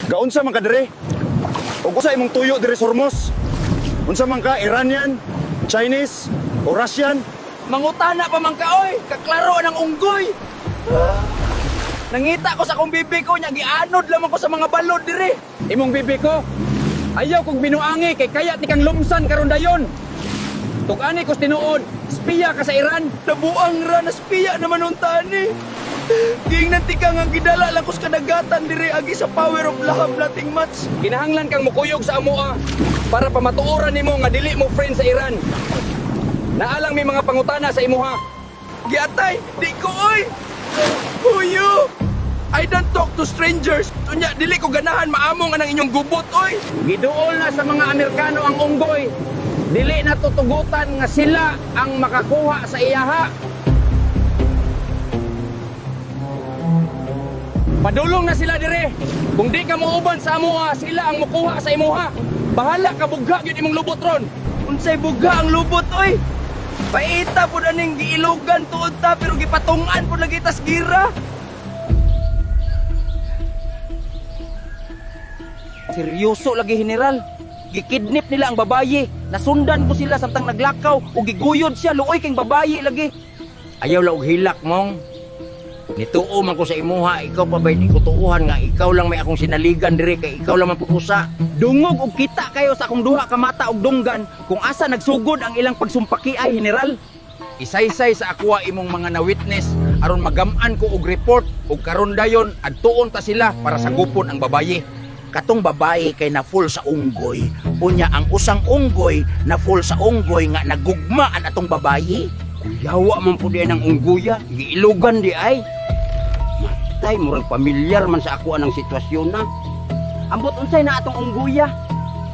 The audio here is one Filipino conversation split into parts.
Gaunsa man ka dire? Ug usa imong tuyo dire sa Hormuz? Unsa man ka, Iranian, Chinese, o Russian? Mangutana pa man ka, oy! Kaklaro ng unggoy! Nangita ko sa akong bibi ko niya, gianod lamang ko sa mga balod dire. Imong bibi ko, ayaw kong binuangi kay kaya ti kang lumsan karon dayon. Tugani kos tinuod, espiya ka sa Iran. Nabuang ra na spiya naman untani. Gingnan ti ka nga gidala lang ko sa kadagatan dire agi sa power of lahab nating match. Kinahanglan kang mukuyog sa amoa para pamatuoran nimo nga dili mo friend sa Iran. Naalang may mga pangutana sa imuha. Giatay, di ko oy! Huyo! I don't talk to strangers. Unya, dili ko ganahan maamong anang inyong gubot, oy! Giduol na sa mga Amerikano ang unggoy. Dili na tutugutan nga sila ang makakuha sa iyaha. Padulong na sila dire. Kung di ka muuban sa amuha, sila ang mukuha sa imuha. Bahala ka bugha gyud imong lubot ron. Unsay buga ang lubot, oy! Paita po na ning giilugan tuod ta, pero gipatungan po lagi tas gira. Seryoso lagi, General. Gikidnip nila ang babayi. Nasundan ko sila samtang naglakaw o giguyod siya. Luoy kang babayi lagi. Ayaw la og hilak mong. Nituo man ko sa imuha, ikaw pa ba'y di ko tuuhan nga ikaw lang may akong sinaligan dire kay ikaw lang man pupusa. Dungog og kita kayo sa akong duha ka mata og dunggan kung asa nagsugod ang ilang pagsumpaki ay, General. Isaysay sa akwa imong mga na-witness aron magam'an ko og report ug karon dayon adtuon ta sila para sagupon ang babayi. Katong babae kay na full sa unggoy. Unya ang usang unggoy na full sa unggoy nga nagugmaan atong babayi. Yawa man po diyan ang ungguya, giilugan di ay. Matay, murag pamilyar man sa ako anang sitwasyon na. Ambot unsay na atong ungguya.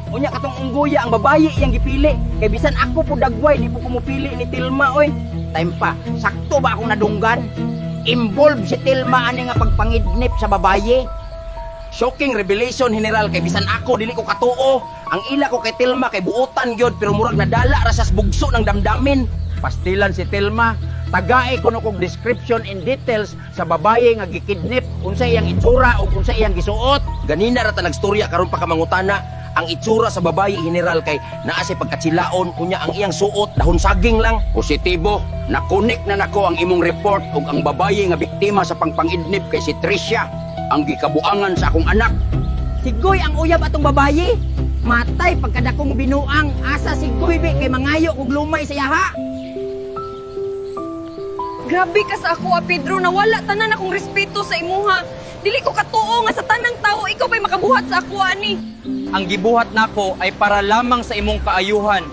Unya katong ungguya ang babayi iyang gipili. Kay bisan ako po dagway di po kumupili ni Tilma, oy. Time pa, sakto ba akong nadunggan? Involved si Tilma ani nga pagpangidnip sa babayi. Shocking revelation, General, kay bisan ako dili ko katuo. Ang ila ko kay Tilma kay buotan gyud pero murag nadala ra sa bugso ng damdamin. Pastilan si Tilma, tagae ko kog description in details sa babaye nga gikidnip, unsa iyang itsura ug unsa iyang gisuot. Ganina ra ta nagstorya karon pa ka mangutana. Ang itsura sa babayi, General, kay naa si pagkatsilaon kunya ang iyang suot dahon saging lang. Positibo, nakunik na nako ang imong report ug ang babaye nga biktima sa pangpangidnip kay si Tricia, ang gikabuangan sa akong anak. Sigoy ang uyab atong babayi. Matay pagkadakong binuang asa sigoy be kay mangayo ug lumay sa yaha. Grabe ka sa ako, Pedro, na wala tanan akong respeto sa imuha. Dili ko katuo nga sa tanang tao, ikaw pa'y makabuhat sa ako, ani. Ang gibuhat nako ay para lamang sa imong kaayuhan.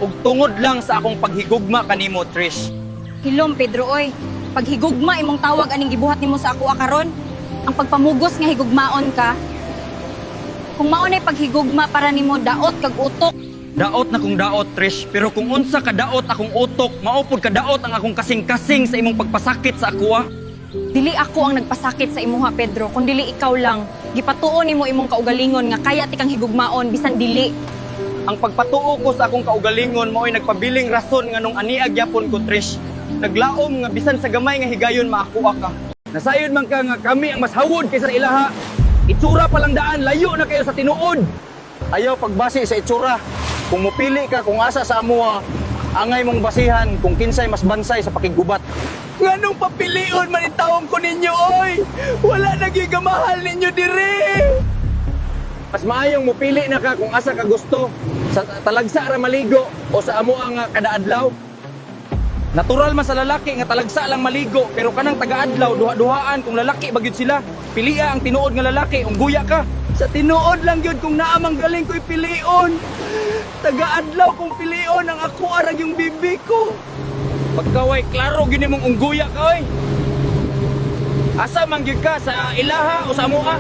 Ug tungod lang sa akong paghigugma kanimo, Trish. Hilom, Pedro, oy. Paghigugma imong tawag aning gibuhat nimo sa ako karon. Ang pagpamugos nga higugmaon ka. Kung maunay paghigugma para nimo daot kag utok. Daot na kong daot, Trish. Pero kung unsa ka daot akong utok, maupod ka daot ang akong kasing-kasing sa imong pagpasakit sa ako, ah. Dili ako ang nagpasakit sa imuha, Pedro, kun dili ikaw lang. Gipatuo nimo imong kaugalingon nga kaya tikang higugmaon bisan dili. Ang pagpatuo ko sa akong kaugalingon mao'y nagpabiling rason nga nung aniag yapon ko, Trish. Naglaom nga bisan sa gamay nga higayon maakuha ka. Nasayod man ka nga kami ang mas hawod kaysa sa ilaha. Itsura pa lang daan, layo na kayo sa tinuod. Ayaw pagbase sa itsura. Kung mupili ka kung asa sa amuha, angay mong basihan kung kinsay mas bansay sa pakigubat. Nganong papilion man itawong ko ninyo, oy! Wala nagigamahal ninyo dire! Mas maayong mupili na ka kung asa ka gusto. Sa talagsa ra maligo o sa amo ang kadaadlaw. Natural man sa lalaki nga talagsa lang maligo, pero kanang taga-adlaw, duha-duhaan kung lalaki bagyod sila. Pilia ang tinuod nga lalaki, ungguya ka. Sa tinuod lang yun kung naamang galing ko'y pilion. Taga-adlaw kung pilion ang ako arag yung bibi ko. Pagkaway, klaro gini mong ungguya ka, oy. Asa man gyud ka sa ilaha o sa amoa?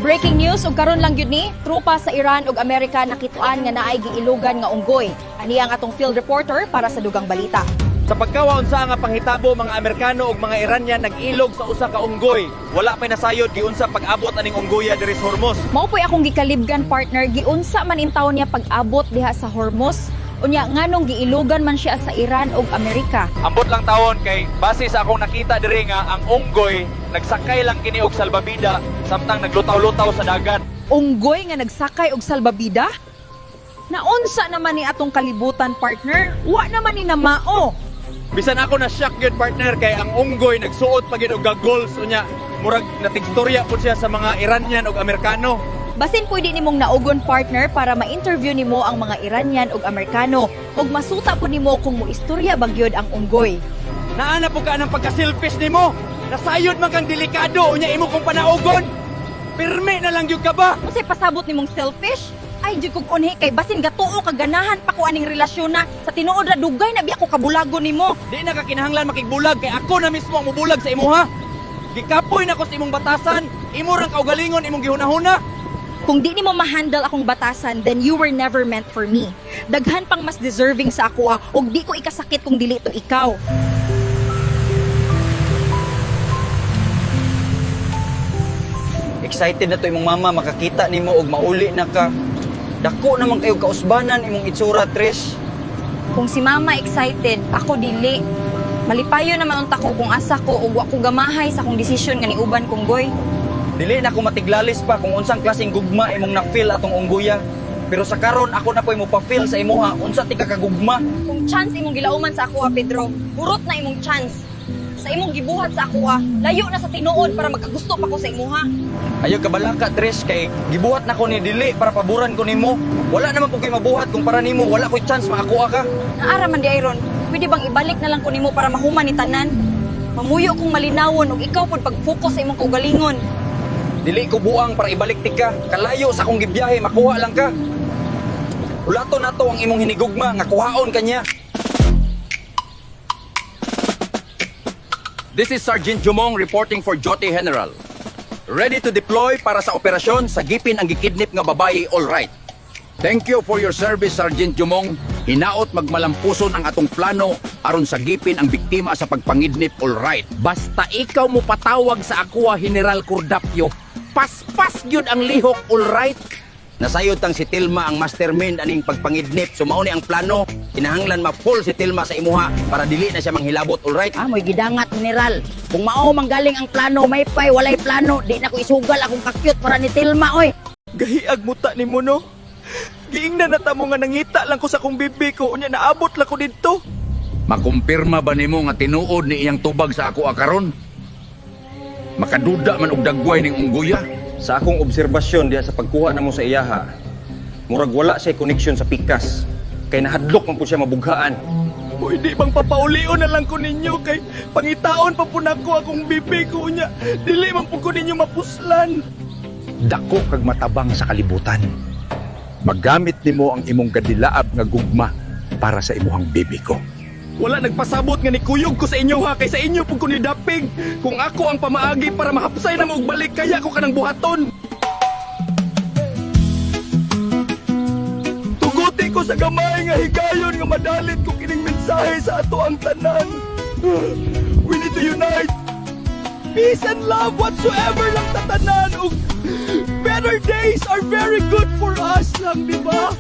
Breaking news ug karon lang gyud ni, trupa sa Iran ug Amerika nakituan nga naay giilugan nga unggoy. Ani ang atong field reporter para sa Dugang Balita. Sa pagkawa unsa nga panghitabo mga Amerikano ug mga Iranian nag-ilog sa usa ka unggoy. Wala pay nasayod giunsa pag-abot aning unggoya diri sa Hormuz. Mao po'y akong gikalibgan, partner, giunsa man intaw niya pag-abot diha sa Hormuz. Unya nganong giilugan man siya sa Iran ug Amerika. Ambot lang tawon kay base sa akong nakita diri nga ang unggoy nagsakay lang kini og salbabida samtang naglutaw-lutaw sa dagat. Unggoy nga nagsakay og salbabida? Naunsa naman ni atong kalibutan, partner? Wa naman ni namao. Bisan ako na shock gyud partner kay ang unggoy nagsuot pa gyud og goggles unya. Murag natigtorya po siya sa mga Iranian ug Amerikano. Basin pwede nimong naugon, partner, para ma-interview nimo ang mga Iranian ug Amerikano ug masuta po nimo kung moistorya bagyod ang unggoy. Naana po ka ng pagka-selfish nimo. Nasayod man kang delikado unya imo kong panaugon. Pirmi na lang gyud ka ba? Unsay pasabot nimong selfish? Ay, di kong unhi kay basin gatuo kaganahan pa ko aning relasyon na sa tinuod na dugay na biya ko kabulago nimo. Di na ka kinahanglan makigbulag kay ako na mismo ang mubulag sa imuha. Gikapoy na ko sa imong batasan, imo rang kaugalingon imong gihunahuna. Kung di nimo ma-handle akong batasan, then you were never meant for me. Daghan pang mas deserving sa ako ug di ko ikasakit kung dili to ikaw. Excited na to imong mama makakita nimo og mauli na ka. Dako naman kayo kausbanan imong itsura, Trish. Kung si mama excited, ako dili. Malipayo naman unta ko kung asa ko ug wa ko gamahay sa akong desisyon nga niuban kong goy. Dili na ko matiglalis pa kung unsang klaseng gugma imong na-feel atong unggoya. Pero sa karon ako na po'y mo pa-feel sa imuha unsa ti kakagugma. Kung chance imong gilauman sa ako, Pedro, burot na imong chance. Sa imong gibuhat sa ako, layo na sa tinuod para magkagusto pa ko sa imuha. Ayaw ka balaka, Trish, kay gibuhat na ko ni dili para paboran ko nimo. Wala naman po kay mabuhat kung para nimo wala ko'y chance makakuha ka. Naara man di Iron, pwede bang ibalik na lang ko nimo para mahuman ni tanan? Mamuyo kong malinawon ug ikaw pod pag-focus sa imong kaugalingon. Dili ko buang para ibalik ti ka. Kalayo sa akong gibiyahe, makuha lang ka. Ulato na to ang imong hinigugma nga kuhaon kanya. This is Sergeant Jumong reporting for Jote General. Ready to deploy para sa operasyon sa gipin ang gikidnip nga babae, all right. Thank you for your service, Sergeant Jumong. Hinaot magmalampuson ang atong plano aron sa gipin ang biktima sa pagpangidnip, all right. Basta ikaw mo patawag sa ako, General Cordapio. Paspas gyud ang lihok, all right? Nasayod tang si Tilma ang mastermind aning pagpangidnip. Sumao ni ang plano. Kinahanglan ma-full si Tilma sa imuha para dili na siya manghilabot, all right? Mo'y gidangat, General. Kung mao manggaling ang plano, may pay, walay plano. Di na ko isugal akong kakyut para ni Tilma, oy. Gahiag mo ta nimo no. Giingnan na ta mo nga nangita lang ko sa kong bibi ko unya naabot lang ko didto. Makumpirma ba nimo nga tinuod ni iyang tubag sa ako akaron? Makaduda man og dagway ning unggoya. Sa akong obserbasyon diya sa pagkuha namo sa iyaha, murag wala siya koneksyon sa pikas. Kay nahadlok man po siya mabughaan. Pwede bang papaulion na lang ko ninyo kay pangitaon pa po nako akong bibi ko unya. Dili man po ko ninyo mapuslan. Dako kag matabang sa kalibutan. Magamit nimo ang imong gadilaab nga gugma para sa imuhang bibi ko. Wala nagpasabot nga ni kuyog ko sa inyo ha kay sa inyo po ko ni dapig. Kung ako ang pamaagi para mahapsay na mo og balik kaya ko kanang buhaton. Tuguti ko sa gamay nga higayon nga madalit ko kining mensahe sa ato ang tanan. We need to unite. Peace and love whatsoever lang tatanan ug better days are very good for us lang, di ba?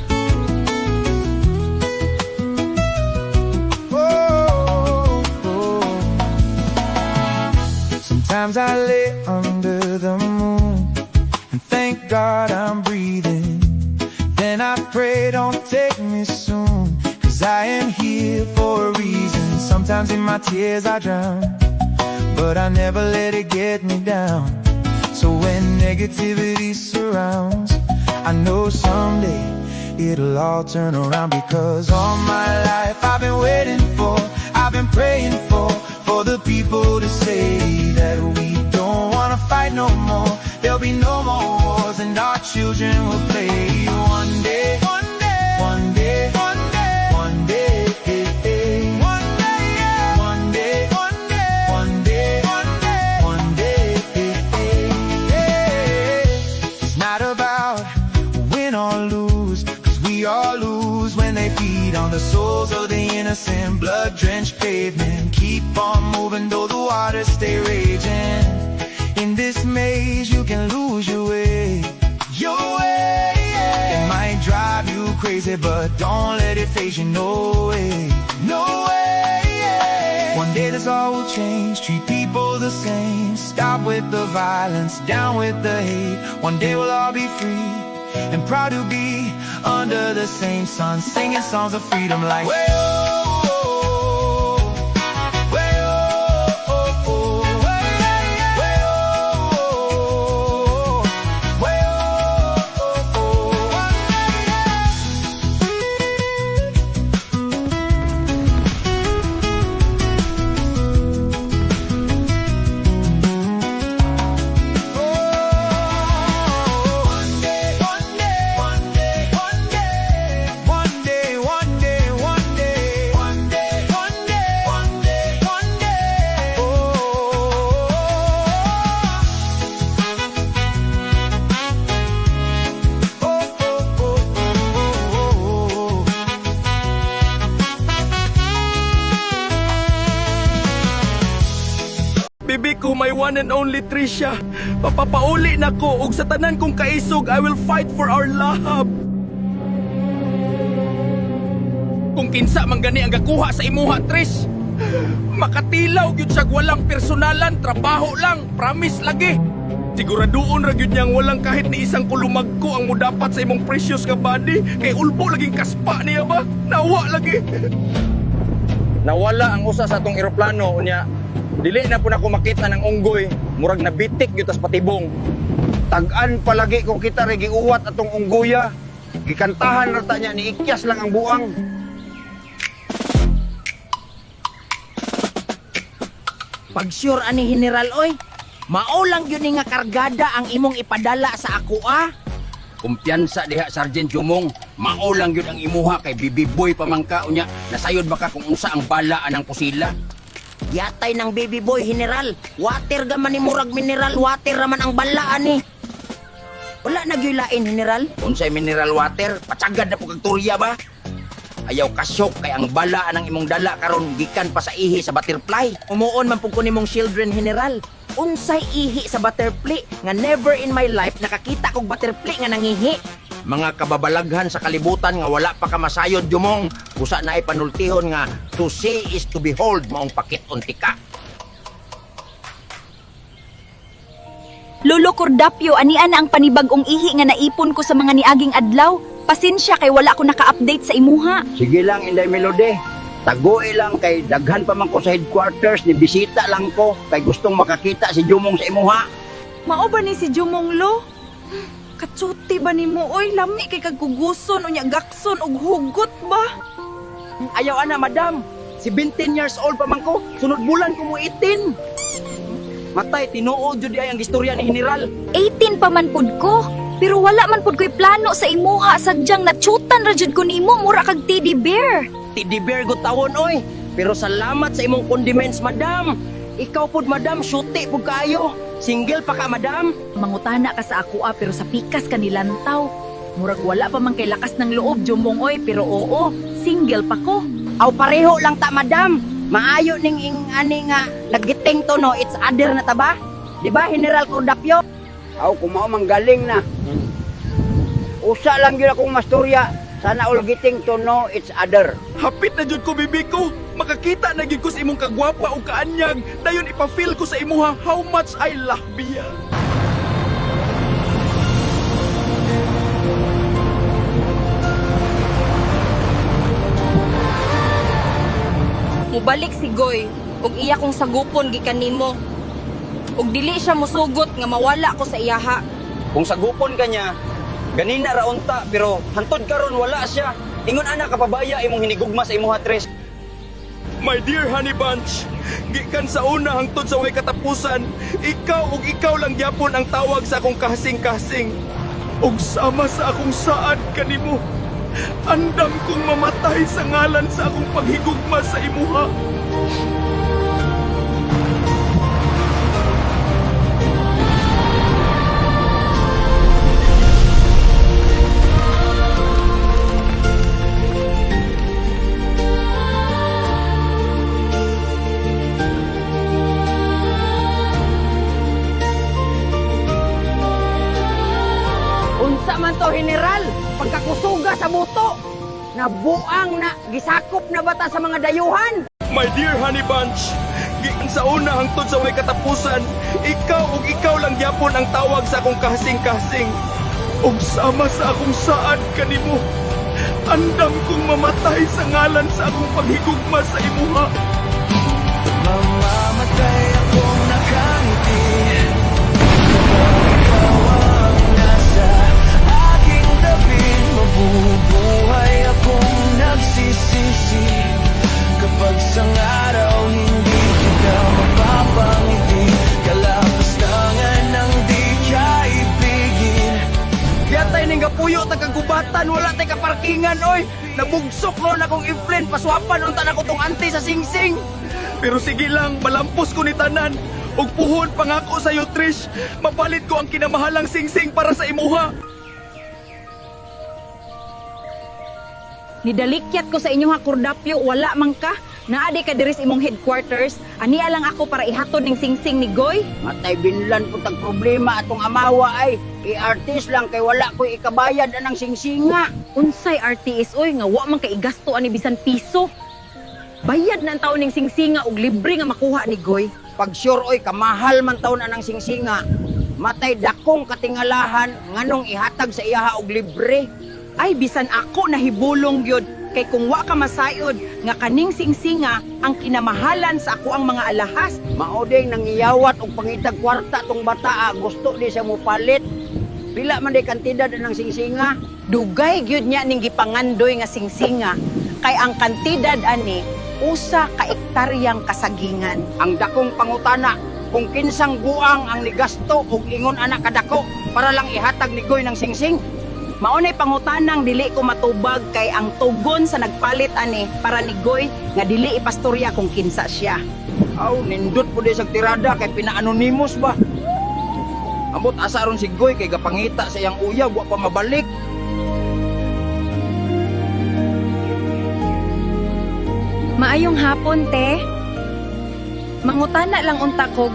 Sometimes I lay under the moon and thank God I'm breathing. Then I pray don't take me soon, 'cause I am here for a reason. Sometimes in my tears I drown, but I never let it get me down. So when negativity surrounds, I know someday it'll all turn around. Because all my life I've been waiting for, I've been praying for the people to say that we don't wanna fight no more. There'll be no more wars and our children will play. One day, one day, one day, one day, one day, one day, yeah. One day, one day, one day, one day, yeah. It's not about win or lose, 'cause we all lose when they feed on the souls of the innocent, blood-drenched pavement. Keep on moving though the waters stay raging. In this maze you can lose your way. Your way, yeah. It might drive you crazy, but don't let it phase you, no way. No way, yeah. One day this all will change, treat people the same. Stop with the violence, down with the hate. One day we'll all be free and proud to be under the same sun, singing songs of freedom like Bibi ko, my one and only Trisha. Papapauli na ko ug sa tanan kong kaisog, I will fight for our love. Kung kinsa man gani ang gakuha sa imuha, Trish, makatilaw gyud siya walang personalan, trabaho lang, promise lagi. Siguraduon ra gyud niyang walang kahit ni isang kulumagko ang mudapat sa imong precious nga body, kay ulbo laging kaspa niya ba? Nawa lagi. Nawala ang usa sa atong eroplano unya. Dili na po na ko makita ng unggoy, murag nabitik gyud tas patibong. Tag-an palagi kung kita rin giuwat atong unggoya. Gikantahan rata niya ni ikyas lang ang buang. Pag sure ani General oy, mao lang yun nga kargada ang imong ipadala sa ako Kumpiyansa diha Sergeant Jumong, mao lang yun ang imuha kay bibiboy pamangka unya. Nasayod ba ka kung unsa ang bala anang pusila? Yatay ng baby boy, General. Water gaman ni murag mineral water raman ang balaan ni. Wala nagyulain, General. Unsay mineral water, patsagad na po kag turya ba? Ayaw kasyok kay ang bala anang imong dala karon gikan pa sa ihi sa butterfly. Umuon man pug ko nimong children, General. Unsay ihi sa butterfly nga never in my life nakakita kog butterfly nga nangihi. Mga kababalaghan sa kalibutan nga wala pa ka masayod Jumong. Kusa na ay panultihon nga to see is to behold maong pakit untika. Lolo Cordapio, anian na ang panibagong ihi nga naipon ko sa mga niaging adlaw. Pasensya kay wala ko naka-update sa imuha. Sige lang Inday Melody. Tagoy lang kay daghan pa man ko sa headquarters ni bisita lang ko kay gustong makakita si Jumong sa imuha. Mao ba ni si Jumong Lo? Katsuti ba ni mo? Oy, lami kay kagkuguson, unya gakson, ug hugot ba? Ayaw ana, madam. 17 years old pa man ko. Sunod bulan ko mo 18. Matay, tinuod jud ay ang istorya ni General. 18 pa man pud ko. Pero wala man pud ko'y plano sa imuha. Sadyang natsutan ra jud ko nimo, mura kag teddy bear. Teddy bear go tawon, oy. Pero salamat sa imong condiments, madam. Ikaw pud, madam, syuti pud kayo. Single pa ka, madam. Mangutana ka sa ako pero sa pikas ka nilantaw. Murag wala pa man kay lakas ng loob, Jumong oy, pero oo, single pa ko. Aw pareho lang ta, madam. Maayo ning ani nga nagiting to no, it's other na ta ba? Di ba, General Cordapio? Aw, kumao mang galing na. Usa lang yun akong masturya. Sana all getting to know each other. Hapit na jud ko, bibi ko. Makakita na gyud ko sa imong kagwapa o kaanyag. Dayon ipa-feel ko sa imuha how much I love ya. Mubalik si Goy, ug iya kong sagupon gikan nimo. Ug dili siya musugot nga mawala ko sa iyaha. Kung sagupon ka niya, ganina ra unta pero hantod karon wala siya. Ingon ana kapabaya imong hinigugma sa imuha, Trish. My dear Honey Bunch, gikan sa una hangtod sa way katapusan, ikaw ug ikaw lang gyapon ang tawag sa akong kasing-kasing. Ug sama sa akong saad kanimo. Andam kong mamatay sa ngalan sa akong paghigugma sa imuha. Unsa man to, General? Pagkakusuga sa buto. Nabuang na, gisakop na bata sa mga dayuhan. My dear Honey Bunch, gikan sa una hangtod sa way katapusan, ikaw lang gyapon ang tawag sa akong kasing-kasing. Ug sama sa akong saad kanimo. Andam kong mamatay sa ngalan sa akong paghigugma sa imuha. Mamamatay akong nakangiti ikaw ang nasa aking tabi. Mabubuhay akong nagsisisi kapag sa araw hindi kita mapapangiti. Kalapas tangan ng di kaibigin. Yatay ning gapuyo tagagubatan, wala tay kaparkingan oy. Nabugsok no na kong influen paswapan unta na ko tong anti sa singsing. Pero sige lang, malampos ko ni tanan. Ug puhon pangako sa iyo Trish, mapalit ko ang kinamahalang singsing para sa imuha. Nidalikyat ko sa inyo ha, Kordapyo, wala man ka. Naadi ka diris imong headquarters. Aniya lang ako para ihatod ning singsing ni Goy. Matay binlan po tag problema atong amawa ay. I-artist lang kay wala ko ikabayad anang singsinga. Unsay RTS oy nga wa man kay gasto ani bisan piso. Bayad na ang taon ning singsinga og libre nga makuha ni Goy. Pag sure oy kamahal man taon anang singsinga. Matay dakong katingalahan nganong ihatag sa iyaha og libre. Ay bisan ako nahibulong gyud kay kung wa ka masayod nga kaning singsinga ang kinamahalan sa ako ang mga alahas. Maodeng nangiyawat og pangitag kwarta tong bataa, gusto di siya mo palit. Pila man day kantidad anang singsinga? Dugay gyud niya ning gipangandoy nga singsinga kay ang kantidad ani usa ka ektaryang kasagingan. Ang dakong pangutana kung kinsang buang ang nigasto og ingon anak kadako para lang ihatag ni Goy ng singsing. Maunay pangutanang dili ko matubag kay ang tugon sa nagpalit ani para ni Goy nga dili ipastorya kung kinsa siya. Aw, nindot po di sa tirada kay pina-anonymous ba? Amot asa ron si Goy kay gapangita sa iyang uyab wa pa mabalik. Maayong hapon, te. Mangutana lang unta kog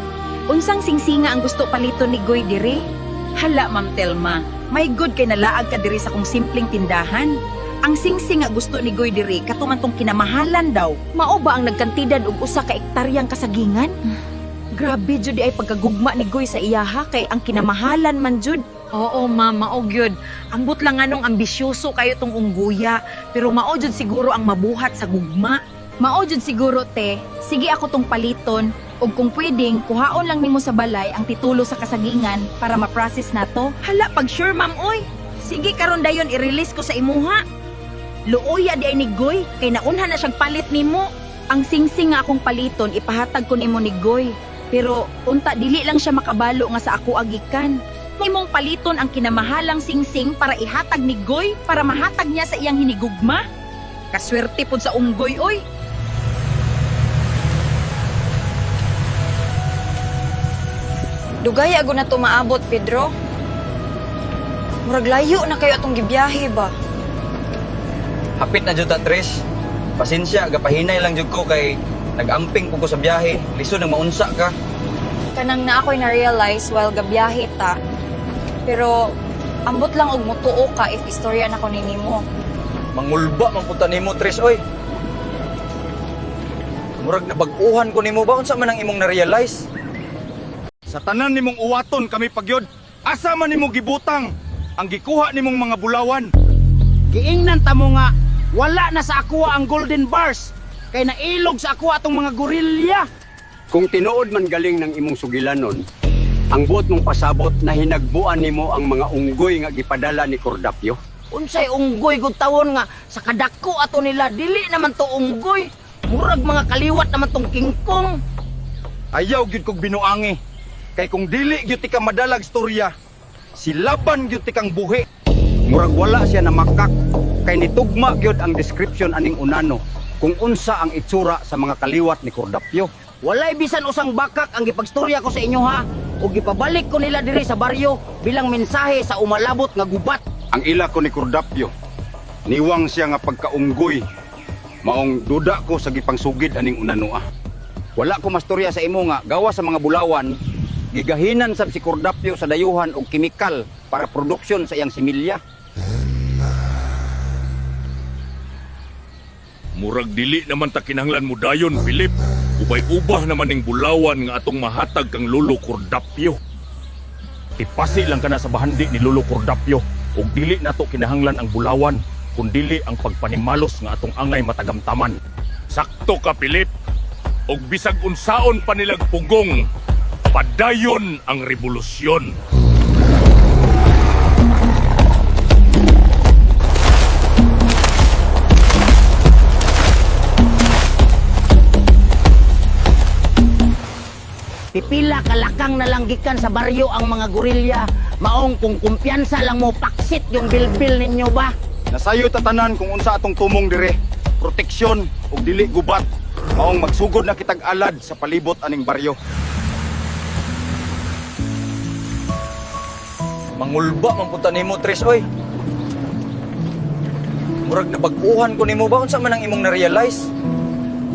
unsang singsinga ang gusto palito ni Goy diri? Hala, Ma'am Telma. May good kay nalaag ka diri sa kong simpleng tindahan. Ang singsing nga gusto ni Goy diri katuman tong kinamahalan daw. Mao ba ang nagkantidad og usa ka ektaryang kasagingan? Grabe jud ay pagkagugma ni Goy sa iyaha kay ang kinamahalan man jud. Oo, ma'am, mao gyud. Ambot lang anong ambisyoso kayo tong ungguya, pero mao jud siguro ang mabuhat sa gugma. Mao jud siguro, te. Sige ako tong paliton. Og kung pwedeng, kuhaon lang nimo sa balay ang titulo sa kasagingan para ma-process nato. Hala, pag sure, ma'am, oy. Sige, karon dayon i-release ko sa imuha. Luoya di ay ni Goy, kay naunhan na siyang palit nimo. Ang singsing nga akong paliton, ipahatag ko nimo ni Goy. Pero, unta, dili lang siya makabalo nga sa ako agikan. Nimong paliton ang kinamahalang singsing para ihatag ni Goy para mahatag niya sa iyang hinigugma. Kaswerte pod sa unggoy, oy. Dugay ago na to maabot, Pedro. Murag layo na kayo atong gibiyahe ba? Hapit na jud ta Trish. Pasensya, gapahinay lang jud ko kay nag-amping po ko sa biyahe. Lisod nang maunsa ka. Kanang na ako'y na-realize while gabiyahe ta. Pero ambot lang og mutuo ka if istorya na ko nimo. Mangulba man punta nimo Trish oy. Murag nabag-uhan ko nimo ba unsa man ang imong na-realize? Sa tanan nimong uwaton kami pagyod. Asa man nimo gibutang ang gikuha nimong mga bulawan? Giingnan ta mo nga wala na sa ako ang golden bars kay nailog sa ako atong mga gorilya. Kung tinuod man galing ng imong sugilanon, ang buot mong pasabot na hinagbuan nimo ang mga unggoy nga gipadala ni Kordapyo. Unsay unggoy gud tawon nga sa kadako ato nila dili naman to unggoy. Murag mga kaliwat naman tong kingkong. Ayaw gyud kog binuangi. Kay kung dili gyud ti ka madalag storya, silaban gyud ti kang buhi. Murag wala siya na makak kay nitugma gyud ang description aning unano kung unsa ang itsura sa mga kaliwat ni Kordapyo. Walay bisan usang bakak ang gipagstorya ko sa inyo ha. O gipabalik ko nila diri sa baryo bilang mensahe sa umalabot nga gubat. Ang ila ko ni Kordapyo, niwang siya nga pagkaunggoy. Maong duda ko sa gipangsugid aning unanoa. Wala ko mastorya sa imo nga gawa sa mga bulawan, gigahinan sab si Kordapyo sa dayuhan og kemikal para produksyon sa iyang similya. Murag dili naman ta kinahanglan mo dayon, Philip. Ubay-ubah naman ning bulawan nga atong mahatag kang Lolo Cordapio. Ipasi lang kana sa bahandi ni Lolo Cordapio ug dili nato kinahanglan ang bulawan, kundili ang pagpanimalos nga atong angay matagamtaman. Sakto ka, Philip. Og bisag unsaon pa nilag pugong, padayon ang revolusyon. Pipila kalakang nalanggikan sa baryo ang mga gorilya. Maong kung kumpiyansa lang mo paksit yung bilbil ninyo ba? Nasayo tatanan kung unsa atong tumong dire. Proteksyon ug dili gubat. Maong magsugod na kitag alad sa palibot aning baryo. Mangulba man punta nimo, Trish, oy. Murag napag-uhan ko nimo ba unsa man ang imong na-realize?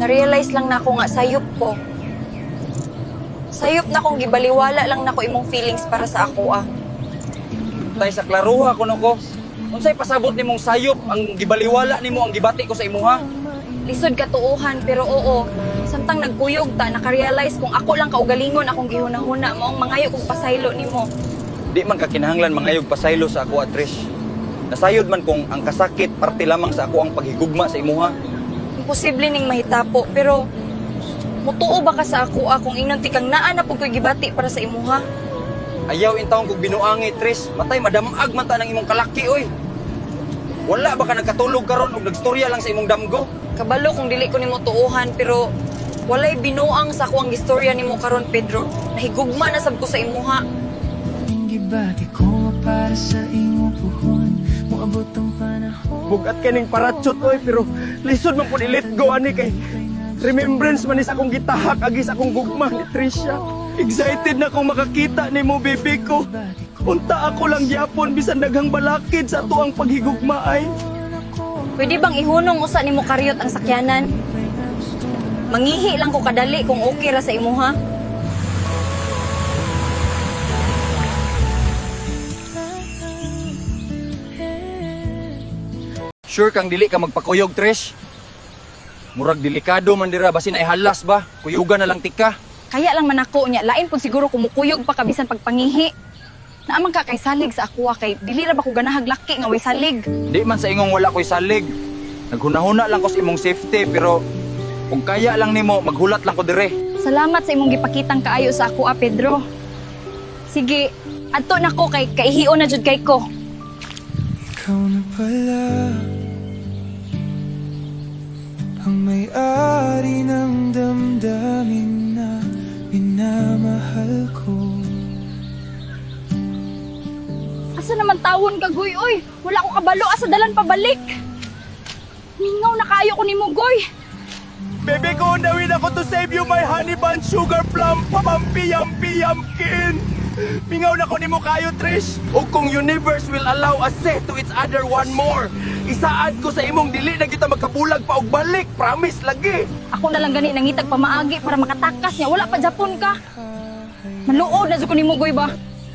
Na-realize lang na ako nga sayop ko. Sayop na kong gibaliwala lang na ko imong feelings para sa ako ah. Tay sa klaruha kuno ko. Unsay pasabot nimong sayop ang gibaliwala nimo ang gibati ko sa imuha? Lisod katuuhan pero oo, samtang nagkuyog ta naka-realize kung ako lang kaugalingon akong gihuna-huna maong mangayo kong pasaylo nimo. Di man ka kinahanglan mangayog pasaylo sa ako, Trish. Nasayod man kung ang kasakit parte lamang sa ako ang paghigugma sa imuha. Imposible ning mahitapo pero mutuo ba ka sa ako kung inon tikang naa na pug ko'y gibati para sa imuha? Ayaw in taong kog binuangi, Trish. Matay madamag man ta ng imong kalaki, oy. Wala ba ka nagkatulog karon ug nagstorya lang sa imong damgo? Kabalo kung dili ko nimo tuuhan pero walay binuang sa ako ang istorya nimo karon, Pedro. Nahigugma na sab ko sa imuha. Gibati ko para sa iyong puhon. Moabot ang panahon. Bugat kaning paratsot oy pero lisod man pud i-let go ani kay remembrance man is akong gitahak agis akong gugma ni Trisha. Excited na akong makakita nimo, baby ko. Unta ako lang gyapon bisan daghang balakid sa tuang paghigugma ay. Pwede bang ihunong usa nimo karyot ang sakyanan? Mangihi lang ko kadali kung okay ra sa imuha. Sure kang dili ka magpakuyog, Trish? Murag delikado man dira basin ay halas ba? Kuyugan na lang tika. Kaya lang man ako niya, lain po siguro kumukuyog pa kabisan pagpangihi. Naaman ka kay salig sa ako kay dili ra ba ko ganahag laki nga way salig. Di man sa ingong wala ko'y salig. Naghunahuna lang ko sa imong safety pero kung kaya lang nimo maghulat lang ko dire. Salamat sa imong gipakitang kaayo sa ako, Pedro. Sige, adto na ko kay kaihion na jud kay ko. Ikaw na pala ang may-ari ng damdamin na minamahal ko. Asa naman tawon ka, Goy? Oy, wala ko kabalo asa dalan pabalik. Mingaw na kaayo ko nimo, Goy. Baby ko, nawin ako to save you my honey bun sugar plum pamampiyam-piyamkin. Mingaw na ko nimo kayo, Trish. O kung universe will allow us say to each other one more, isaad ko sa imong dili na kita magkabulag pa og balik. Promise lagi. Ako na lang gani nangitag pamaagi para makatakas niya. Wala pa Japon ka. Maluod na jud ko nimo, Goy ba?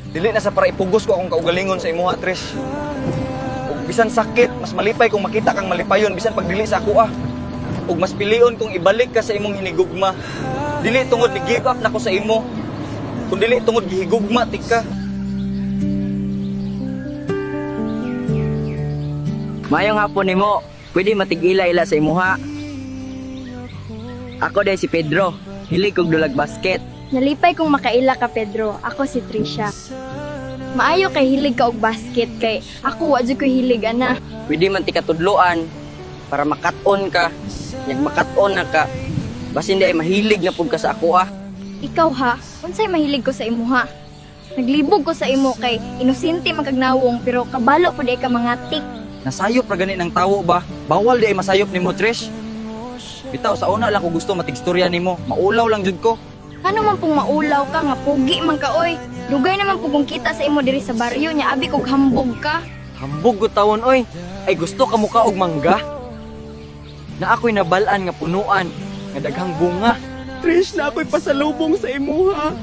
Dili na sa para ipugos ko akong kaugalingon sa imuha, Trish. Ug bisan sakit, mas malipay kung makita kang malipayon bisan pagdili sa ako ah. Ug mas pilion kung ibalik ka sa imong hinigugma. Dili tungod ni give up na ko sa imo. Kung dili tungod gihigugma tika. Mayong hapon nimo, pwede matig-ila-ila sa imuha. Ako day si Pedro, hilig kog dulag basket. Nalipay kung makaila ka, Pedro. Ako si Trisha. Maayo kay hilig ka og basket kay ako wa jud ko hilig ana. Pwede man ti katudloan para makat-on ka. Yak makat-on na ka. Basin day mahilig na pud ka sa ako ah. Ikaw ha, unsay mahilig ko sa imuha? Naglibog ko sa imo kay inosente magkagnawong pero kabalo pud ay ka mga tik. Nasayop ra gani ng tawo ba? Bawal di ay masayop nimo, Trish. Bitaw sa una lang ko gusto matigstorya nimo. Maulaw lang jud ko. Ano man pong maulaw ka nga pugi man ka oy. Dugay naman pug kung kita sa imo diri sa baryo nya abi kog hambog ka. Hambog ko tawon oy. Ay gusto ka muka og mangga. Na ako'y nabalaan nga punuan nga daghang bunga. Trish, na ako'y pasalubong sa imuha.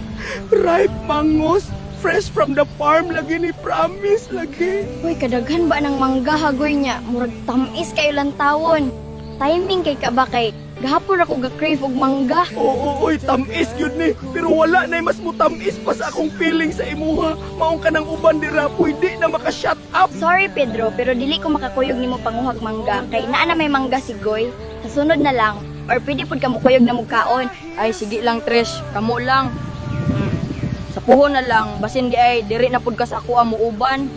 Ripe mangos, fresh from the farm lagi ni promise lagi. Uy, kadaghan ba ng mangga hagoy niya? Murag tamis kayo lang tawon. Timing kay ka ba kay gahapon ako ga-crave og mangga. Oo, oy, tamis yun ni. Pero wala na mas mo tamis pa sa akong feeling sa imuha. Maong ka ng uban dira, pwede na maka-shut up. Sorry Pedro, pero dili ko makakuyog nimo panguhag mangga kay naa na may mangga si Goy. Sa sunod na lang or pwede pud ka mukuyog na mugkaon. Ay, sige lang, Trish. Kamo lang. Sa puho na lang. Basin di ay, diri na pud ka sa ako mo uban.